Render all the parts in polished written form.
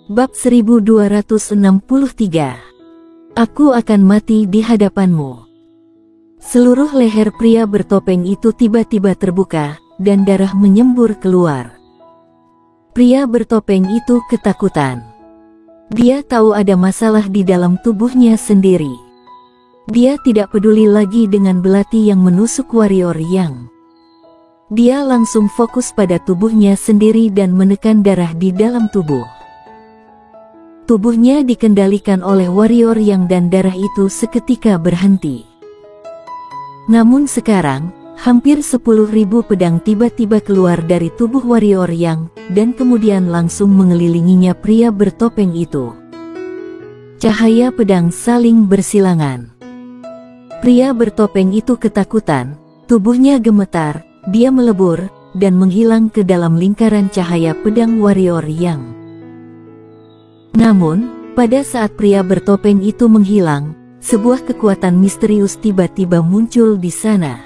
Bab 1263. Aku akan mati di hadapanmu. Seluruh leher pria bertopeng itu tiba-tiba terbuka, dan darah menyembur keluar. Pria bertopeng itu ketakutan. Dia tahu ada masalah di dalam tubuhnya sendiri. Dia tidak peduli lagi dengan belati yang menusuk warrior Yang. Dia langsung fokus pada tubuhnya sendiri dan menekan darah di dalam tubuh. Tubuhnya dikendalikan oleh warrior Yang dan darah itu seketika berhenti. Namun sekarang, hampir 10.000 pedang tiba-tiba keluar dari tubuh warrior Yang, dan kemudian langsung mengelilinginya pria bertopeng itu. Cahaya pedang saling bersilangan. Pria bertopeng itu ketakutan, tubuhnya gemetar, dia melebur, dan menghilang ke dalam lingkaran cahaya pedang warrior Yang. Namun, pada saat pria bertopeng itu menghilang, sebuah kekuatan misterius tiba-tiba muncul di sana.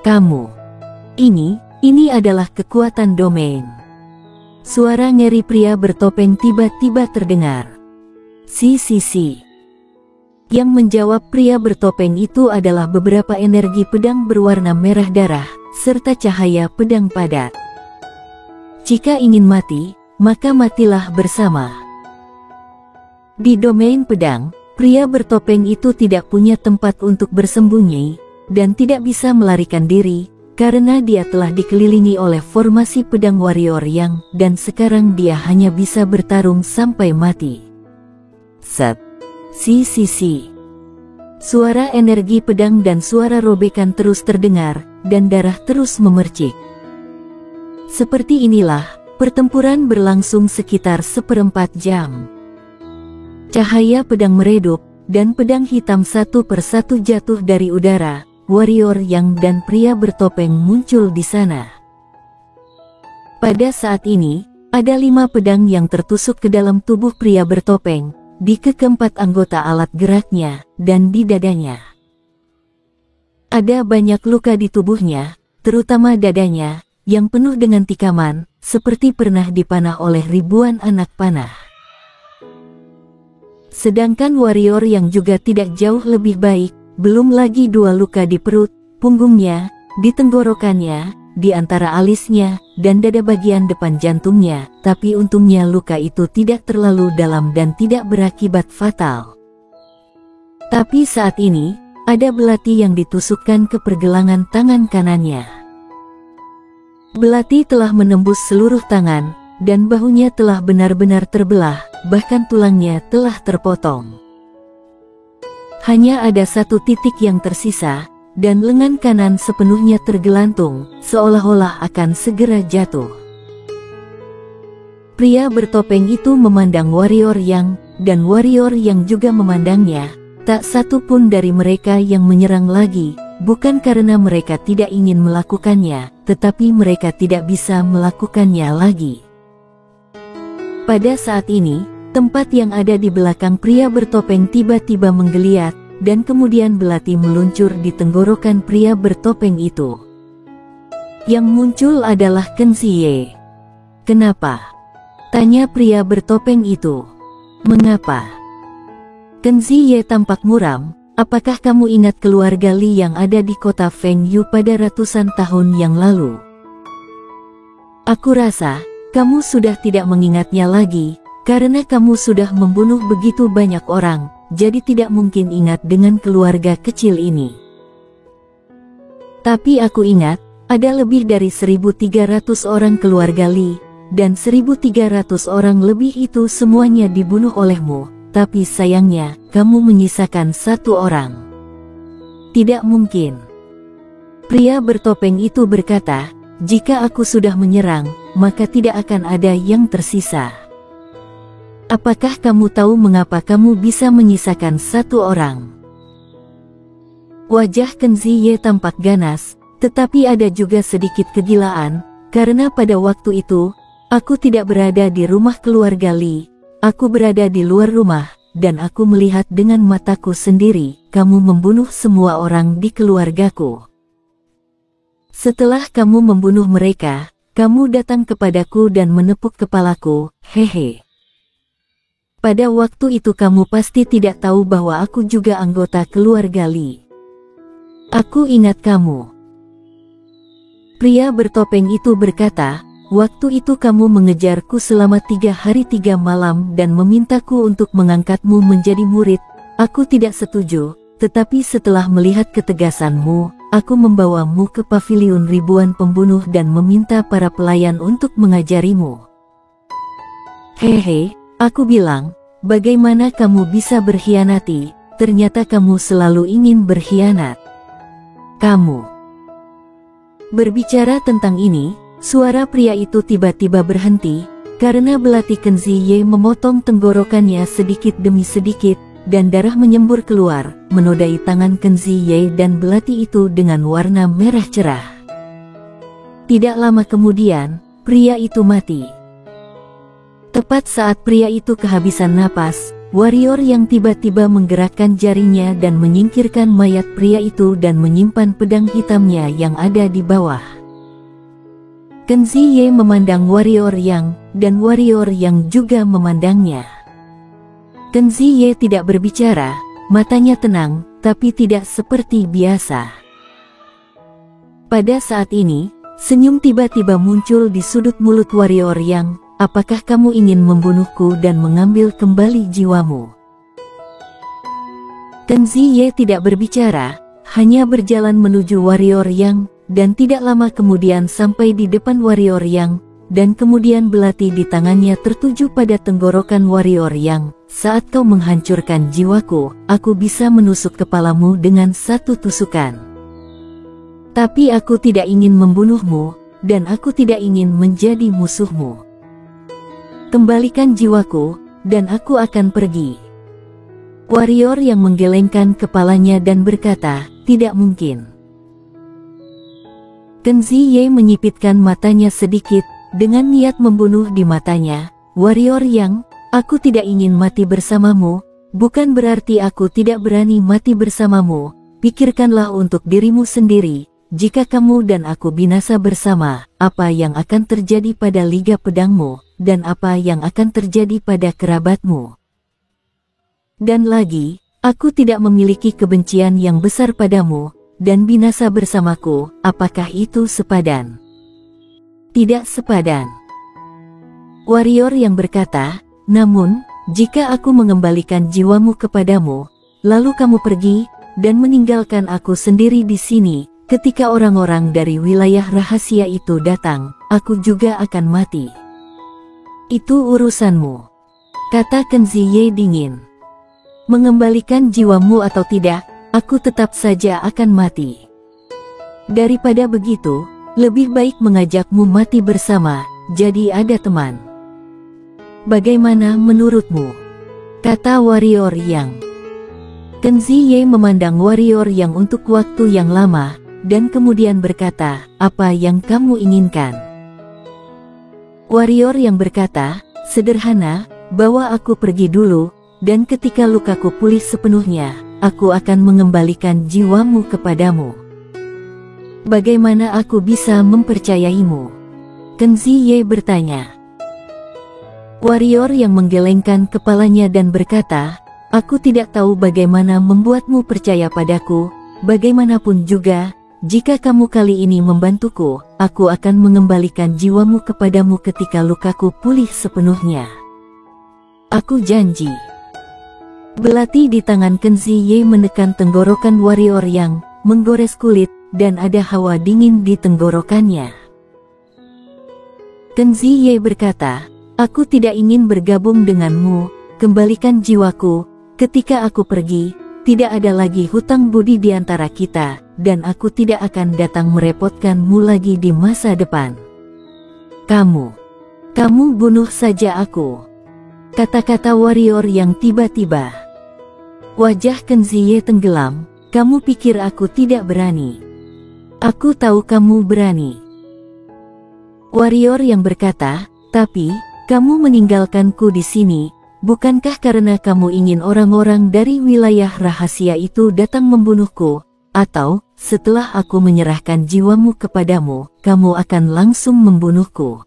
Kamu. Ini adalah kekuatan domain. Suara ngeri pria bertopeng tiba-tiba terdengar. Si. Yang menjawab pria bertopeng itu adalah beberapa energi pedang berwarna merah darah, serta cahaya pedang padat. Jika ingin mati, maka matilah bersama. Di domain pedang, pria bertopeng itu tidak punya tempat untuk bersembunyi, dan tidak bisa melarikan diri, karena dia telah dikelilingi oleh formasi pedang warrior Yang, dan sekarang dia hanya bisa bertarung sampai mati. Set. Si. Suara energi pedang dan suara robekan terus terdengar, dan darah terus memercik. Seperti inilah, pertempuran berlangsung sekitar 1/4 jam. Cahaya pedang meredup, dan pedang hitam satu persatu jatuh dari udara. Warrior Yang dan pria bertopeng muncul di sana. Pada saat ini, ada 5 pedang yang tertusuk ke dalam tubuh pria bertopeng, di keempat anggota alat geraknya, dan di dadanya. Ada banyak luka di tubuhnya, terutama dadanya, yang penuh dengan tikaman, seperti pernah dipanah oleh ribuan anak panah. Sedangkan warrior Yang juga tidak jauh lebih baik, belum lagi 2 luka di perut, punggungnya, di tenggorokannya, di antara alisnya, dan dada bagian depan jantungnya, tapi untungnya luka itu tidak terlalu dalam dan tidak berakibat fatal. Tapi saat ini, ada belati yang ditusukkan ke pergelangan tangan kanannya. Belati telah menembus seluruh tangan, dan bahunya telah benar-benar terbelah, bahkan tulangnya telah terpotong. Hanya ada 1 titik yang tersisa, dan lengan kanan sepenuhnya tergelantung, seolah-olah akan segera jatuh. Pria bertopeng itu memandang warrior Yang, dan warrior Yang juga memandangnya. Tak satu pun dari mereka yang menyerang lagi, bukan karena mereka tidak ingin melakukannya, tetapi mereka tidak bisa melakukannya lagi. Pada saat ini, tempat yang ada di belakang pria bertopeng tiba-tiba menggeliat, dan kemudian belati meluncur di tenggorokan pria bertopeng itu. Yang muncul adalah Ken Ziye. "Kenapa?" tanya pria bertopeng itu. "Mengapa?" Ken Ziye tampak muram. "Apakah kamu ingat keluarga Li yang ada di kota Fengyu pada ratusan tahun yang lalu? Aku rasa kamu sudah tidak mengingatnya lagi, karena kamu sudah membunuh begitu banyak orang, jadi tidak mungkin ingat dengan keluarga kecil ini. Tapi aku ingat, ada lebih dari 1.300 orang keluarga Li, dan 1.300 orang lebih itu semuanya dibunuh olehmu, tapi sayangnya, kamu menyisakan 1 orang. Tidak mungkin." Pria bertopeng itu berkata, "Jika aku sudah menyerang, maka tidak akan ada yang tersisa. Apakah kamu tahu mengapa kamu bisa menyisakan 1 orang?" Wajah Ken Ziye tampak ganas, tetapi ada juga sedikit kegilaan, karena pada waktu itu, aku tidak berada di rumah keluarga Li, aku berada di luar rumah, dan aku melihat dengan mataku sendiri, kamu membunuh semua orang di keluargaku. Setelah kamu membunuh mereka, kamu datang kepadaku dan menepuk kepalaku, hehe. Pada waktu itu kamu pasti tidak tahu bahwa aku juga anggota keluarga Li. Aku ingat kamu. Pria bertopeng itu berkata, waktu itu kamu mengejarku selama 3 hari 3 malam dan memintaku untuk mengangkatmu menjadi murid. Aku tidak setuju, tetapi setelah melihat ketegasanmu, aku membawamu ke paviliun ribuan pembunuh dan meminta para pelayan untuk mengajarimu. Hehe, aku bilang, bagaimana kamu bisa berkhianati? Ternyata kamu selalu ingin berkhianat. Kamu. Berbicara tentang ini, suara pria itu tiba-tiba berhenti, karena belati Kenzi Ye memotong tenggorokannya sedikit demi sedikit, dan darah menyembur keluar, menodai tangan Kenzi Ye dan belati itu dengan warna merah cerah. Tidak lama kemudian, pria itu mati. Tepat saat pria itu kehabisan napas, warrior yang tiba-tiba menggerakkan jarinya dan menyingkirkan mayat pria itu dan menyimpan pedang hitamnya yang ada di bawah. Kenzi Ye memandang warrior yang, dan warrior yang juga memandangnya. Kenzi Ye tidak berbicara, matanya tenang, tapi tidak seperti biasa. Pada saat ini, senyum tiba-tiba muncul di sudut mulut warrior yang, apakah kamu ingin membunuhku dan mengambil kembali jiwamu? Kenzi Ye tidak berbicara, hanya berjalan menuju warrior yang, dan tidak lama kemudian sampai di depan warrior yang, dan kemudian belati di tangannya tertuju pada tenggorokan warrior yang, saat kau menghancurkan jiwaku, aku bisa menusuk kepalamu dengan 1 tusukan. Tapi aku tidak ingin membunuhmu, dan aku tidak ingin menjadi musuhmu. Kembalikan jiwaku, dan aku akan pergi. Warrior yang menggelengkan kepalanya dan berkata, tidak mungkin. Kenzi Ye menyipitkan matanya sedikit, dengan niat membunuh di matanya. Warrior yang, aku tidak ingin mati bersamamu, bukan berarti aku tidak berani mati bersamamu. Pikirkanlah untuk dirimu sendiri, jika kamu dan aku binasa bersama, apa yang akan terjadi pada Liga Pedangmu, dan apa yang akan terjadi pada kerabatmu. Dan lagi, aku tidak memiliki kebencian yang besar padamu, dan binasa bersamaku, apakah itu sepadan? Tidak sepadan. Warrior yang berkata, namun, jika aku mengembalikan jiwamu kepadamu, lalu kamu pergi, dan meninggalkan aku sendiri di sini, ketika orang-orang dari wilayah rahasia itu datang, aku juga akan mati. Itu urusanmu, kata Kenzi Ye dingin. Mengembalikan jiwamu atau tidak, aku tetap saja akan mati. Daripada begitu, lebih baik mengajakmu mati bersama, jadi ada teman. Bagaimana menurutmu? Kata warrior yang. Kenzi Ye memandang warrior yang untuk waktu yang lama, dan kemudian berkata, apa yang kamu inginkan? Warrior yang berkata, sederhana, bawa aku pergi dulu, dan ketika lukaku pulih sepenuhnya, aku akan mengembalikan jiwamu kepadamu. Bagaimana aku bisa mempercayaimu? Kenzi Ye bertanya. Warrior yang menggelengkan kepalanya dan berkata, aku tidak tahu bagaimana membuatmu percaya padaku, bagaimanapun juga, jika kamu kali ini membantuku, aku akan mengembalikan jiwamu kepadamu ketika lukaku pulih sepenuhnya. Aku janji. Belati di tangan Kenzi Ye menekan tenggorokan warrior yang, menggores kulit, dan ada hawa dingin di tenggorokannya. Kenzi Ye berkata, aku tidak ingin bergabung denganmu, kembalikan jiwaku, ketika aku pergi, tidak ada lagi hutang budi di antara kita, dan aku tidak akan datang merepotkanmu lagi di masa depan. Kamu bunuh saja aku. Kata-kata warrior yang tiba-tiba. Wajah Kenzi Ye tenggelam, kamu pikir aku tidak berani? Aku tahu kamu berani. Warrior yang berkata, tapi, kamu meninggalkanku di sini, bukankah karena kamu ingin orang-orang dari wilayah rahasia itu datang membunuhku, atau, setelah aku menyerahkan jiwamu kepadamu, kamu akan langsung membunuhku?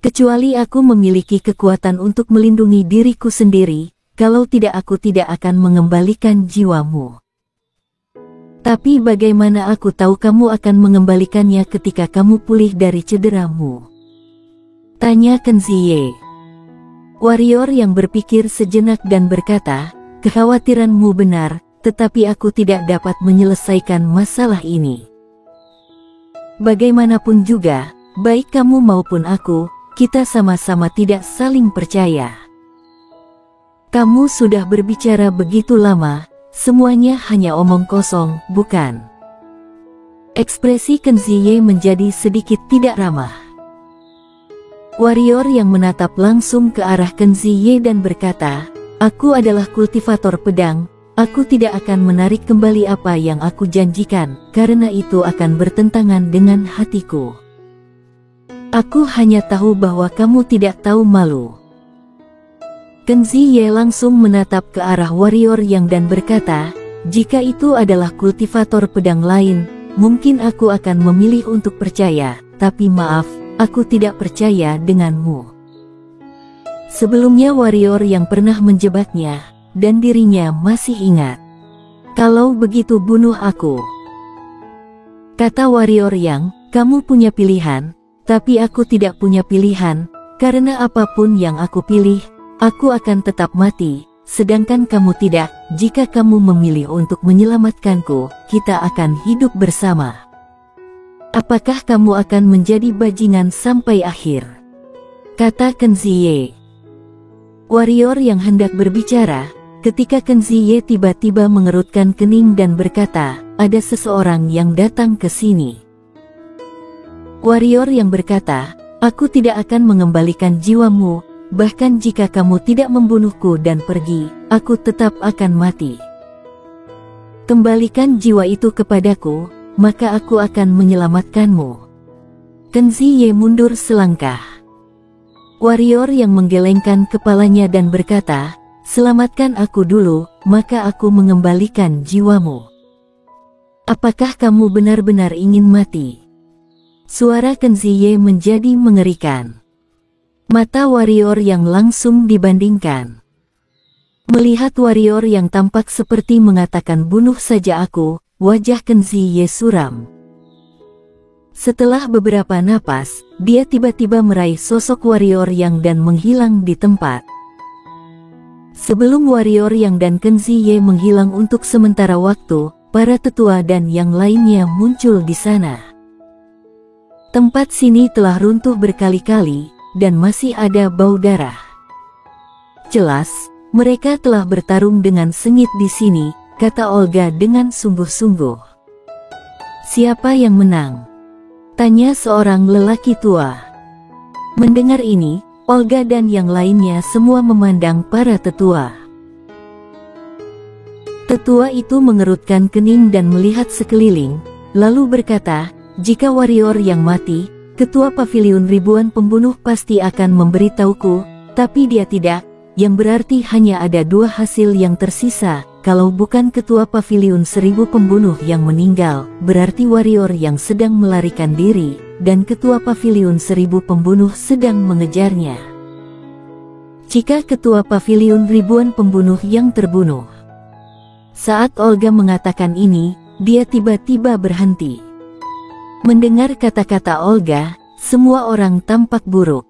Kecuali aku memiliki kekuatan untuk melindungi diriku sendiri, kalau tidak aku tidak akan mengembalikan jiwamu. Tapi bagaimana aku tahu kamu akan mengembalikannya ketika kamu pulih dari cederamu? Tanya Kenzie. Warrior yang berpikir sejenak dan berkata, kekhawatiranmu benar, tetapi aku tidak dapat menyelesaikan masalah ini. Bagaimanapun juga, baik kamu maupun aku, kita sama-sama tidak saling percaya. Kamu sudah berbicara begitu lama, semuanya hanya omong kosong, bukan? Ekspresi Kenzie menjadi sedikit tidak ramah. Warrior yang menatap langsung ke arah Kenzie dan berkata, aku adalah kultivator pedang, aku tidak akan menarik kembali apa yang aku janjikan, karena itu akan bertentangan dengan hatiku. Aku hanya tahu bahwa kamu tidak tahu malu. Kenzie langsung menatap ke arah warrior yang dan berkata, jika itu adalah kultivator pedang lain, mungkin aku akan memilih untuk percaya, tapi maaf, aku tidak percaya denganmu. Sebelumnya warrior yang pernah menjebaknya, dan dirinya masih ingat. Kalau begitu bunuh aku. Kata warrior yang, kamu punya pilihan, tapi aku tidak punya pilihan, karena apapun yang aku pilih, aku akan tetap mati, sedangkan kamu tidak. Jika kamu memilih untuk menyelamatkanku, kita akan hidup bersama. Apakah kamu akan menjadi bajingan sampai akhir? Kata Kenzie. Warrior yang hendak berbicara, ketika Kenzie tiba-tiba mengerutkan kening dan berkata, ada seseorang yang datang ke sini. Warrior yang berkata, aku tidak akan mengembalikan jiwamu, bahkan jika kamu tidak membunuhku dan pergi, aku tetap akan mati. Kembalikan jiwa itu kepadaku, maka aku akan menyelamatkanmu. Kenzie mundur selangkah. Warrior yang menggelengkan kepalanya dan berkata, selamatkan aku dulu, maka aku mengembalikan jiwamu. Apakah kamu benar-benar ingin mati? Suara Kenzie menjadi mengerikan. Mata warrior yang langsung dibandingkan. Melihat warrior yang tampak seperti mengatakan bunuh saja aku, wajah Kenzie suram. Setelah beberapa napas, dia tiba-tiba meraih sosok warrior yang dan menghilang di tempat. Sebelum warrior yang dan Kenzie menghilang untuk sementara waktu, para tetua dan yang lainnya muncul di sana. Tempat sini telah runtuh berkali-kali, dan masih ada bau darah. Jelas, mereka telah bertarung dengan sengit di sini, kata Olga dengan sungguh-sungguh. Siapa yang menang? Tanya seorang lelaki tua. Mendengar ini, Olga dan yang lainnya semua memandang para tetua. Tetua itu mengerutkan kening dan melihat sekeliling, lalu berkata, jika warrior yang mati, ketua pavilion ribuan pembunuh pasti akan memberitahuku, tapi dia tidak, yang berarti hanya ada dua hasil yang tersisa. Kalau bukan ketua pavilion 1000 pembunuh yang meninggal, berarti warrior yang sedang melarikan diri, dan ketua pavilion 1000 pembunuh sedang mengejarnya. Jika ketua pavilion ribuan pembunuh yang terbunuh. Saat Olga mengatakan ini, dia tiba-tiba berhenti. Mendengar kata-kata Olga, semua orang tampak buruk.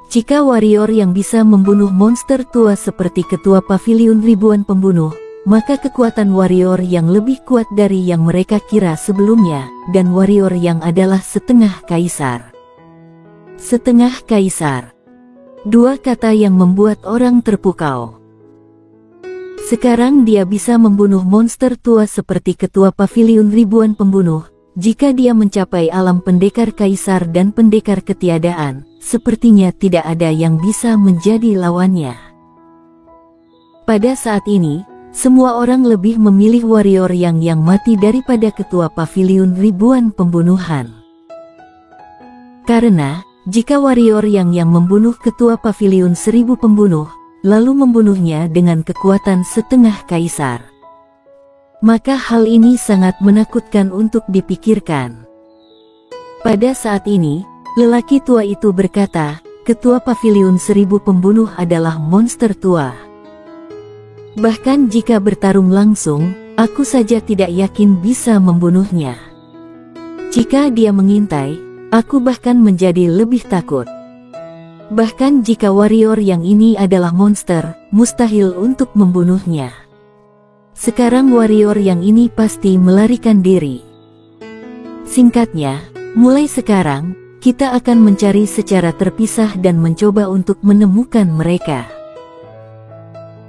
Jika warrior yang bisa membunuh monster tua seperti ketua pavilion ribuan pembunuh, maka kekuatan warrior yang lebih kuat dari yang mereka kira sebelumnya, dan warrior yang adalah setengah kaisar. Setengah kaisar. Dua kata yang membuat orang terpukau. Sekarang dia bisa membunuh monster tua seperti ketua pavilion ribuan pembunuh. Jika dia mencapai alam pendekar kaisar dan pendekar ketiadaan, sepertinya tidak ada yang bisa menjadi lawannya. Pada saat ini, semua orang lebih memilih warrior yang mati daripada ketua pavilion ribuan pembunuhan. Karena, jika warrior yang membunuh ketua pavilion 1000 pembunuh, lalu membunuhnya dengan kekuatan setengah kaisar, maka hal ini sangat menakutkan untuk dipikirkan. Pada saat ini, Lelaki tua itu berkata, Ketua Paviliun Seribu Pembunuh adalah monster tua. Bahkan jika bertarung langsung, aku saja tidak yakin bisa membunuhnya. Jika dia mengintai, aku bahkan menjadi lebih takut. Bahkan jika warrior yang ini adalah monster, mustahil untuk membunuhnya. Sekarang warrior yang ini pasti melarikan diri. Singkatnya, mulai sekarang, kita akan mencari secara terpisah dan mencoba untuk menemukan mereka.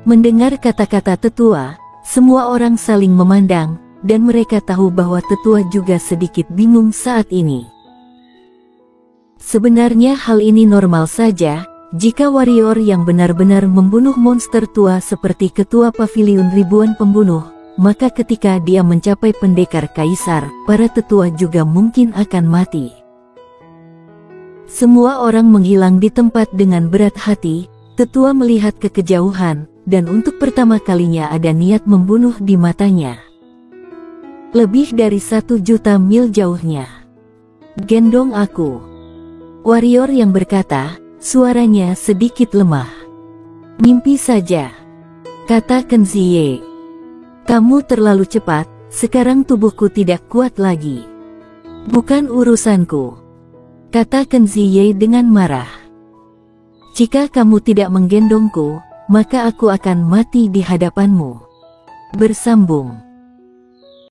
Mendengar kata-kata tetua, semua orang saling memandang, dan mereka tahu bahwa tetua juga sedikit bingung saat ini. Sebenarnya hal ini normal saja, jika warrior yang benar-benar membunuh monster tua seperti Ketua Paviliun Ribuan Pembunuh, maka ketika dia mencapai pendekar kaisar, para tetua juga mungkin akan mati. Semua orang menghilang di tempat dengan berat hati, tetua melihat ke kejauhan, dan untuk pertama kalinya ada niat membunuh di matanya. Lebih dari 1 juta mil jauhnya. Gendong aku. Warrior yang berkata, suaranya sedikit lemah. Mimpi saja, kata Kenzie. Kamu terlalu cepat, sekarang tubuhku tidak kuat lagi. Bukan urusanku, kata Kenzie dengan marah. Jika kamu tidak menggendongku, maka aku akan mati di hadapanmu. Bersambung.